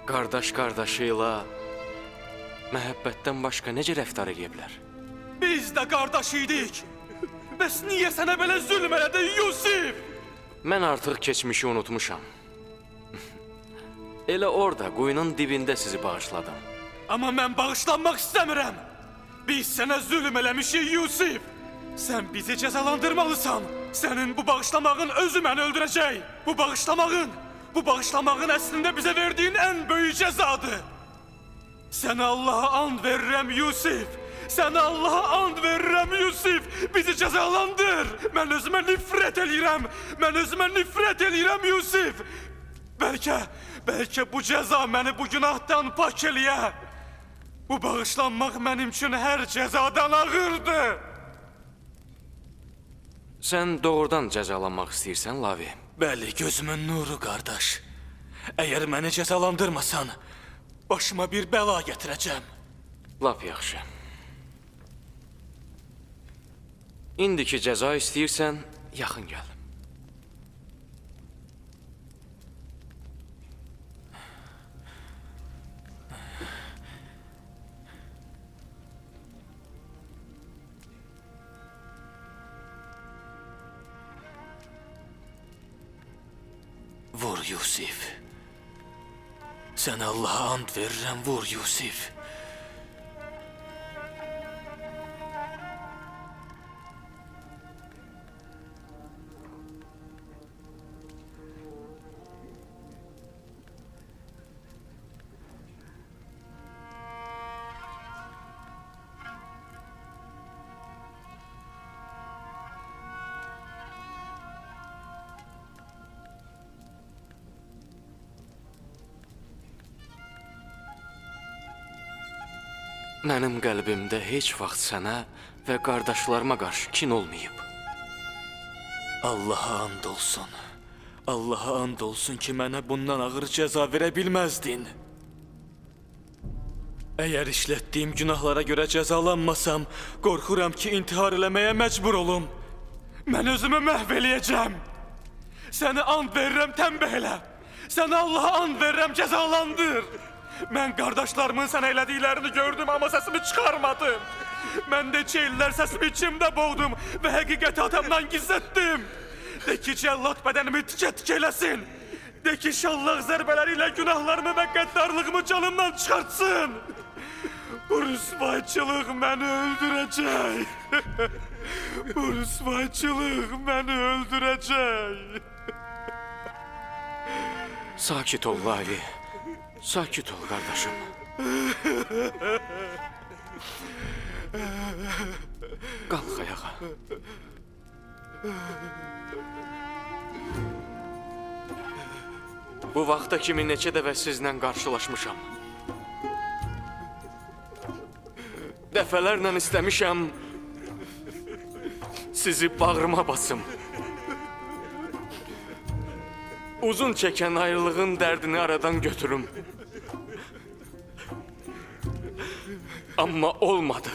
Qardaş qardaşıyla məhəbbətdən başqa necə rəftar edə bilər? Biz də qardaş idik. Bəs niyə sənə belə zülm elədi Yusif? Mən artıq keçmişi unutmuşam. Elə orada, quyunun dibində sizi bağışladım. Amma mən bağışlanmaq istəmirəm. Biz sənə zülm eləmişik Yusif. Sən bizi cəzalandırmalısan. Sənin bu bağışlamağın özü məni öldürəcək. Bu bağışlamağın əslində bizə verdiyin ən böyük cəzadır. Sənə Allaha and verirəm Yusif. Sənə Allaha and verirəm Yusif. Bizi cəzalandır. Mən özümə nifrət eləyirəm Yusif. Bəlkə bu cəza məni bu günahdan pak eləyə. Bu bağışlanmaq mənim üçün hər cəzadan ağırdır. Sən doğrudan cəzalanmaq istəyirsən, Lavi? Bəli, gözümün nuru, qardaş. Əgər məni cəzalandırmasan, başıma bir bəla gətirəcəm. Lap yaxşı. İndiki cəza istəyirsən, yaxın gəl. Vur Yusif. Sənə Allaha and verirəm, vur Yusif. Mənim qəlbimdə heç vaxt sənə və qardaşlarıma qarşı kin olmayıb. Allaha and olsun ki, mənə bundan ağır cəza verə bilməzdin. Əgər işlətdiyim günahlara görə cəzalanmasam, qorxuram ki, intihar eləməyə məcbur olum. Mən özümü məhv eləyəcəm. Səni and verirəm, tənbih elə. Sənə Allaha and verirəm, cəzalandır. Mən qardaşlarımın sənə elədiklərini gördüm, amma səsimi çıxarmadım. Mən neçə illər səsimi içimdə boğdum və həqiqəti atamdan gizlətdim. De ki, cəllad bədənimi tikə-tikə eləsin. De ki, şallaq zərbələri ilə günahlarımı və qəddarlığımı canımdan çıxartsın. Bu rüsvayçılıq məni öldürəcək. Bu rüsvayçılıq məni öldürəcək. Sakit ol, Lavi. Sakit ol, qardaşım. Qalx ayağa. Bu vaxta kimi neçə dəfə sizlə qarşılaşmışam. Dəfələrlə istəmişəm sizi bağrıma basım. Uzun çəkən ayrılığın dərdini aradan götürüm. Amma olmadı.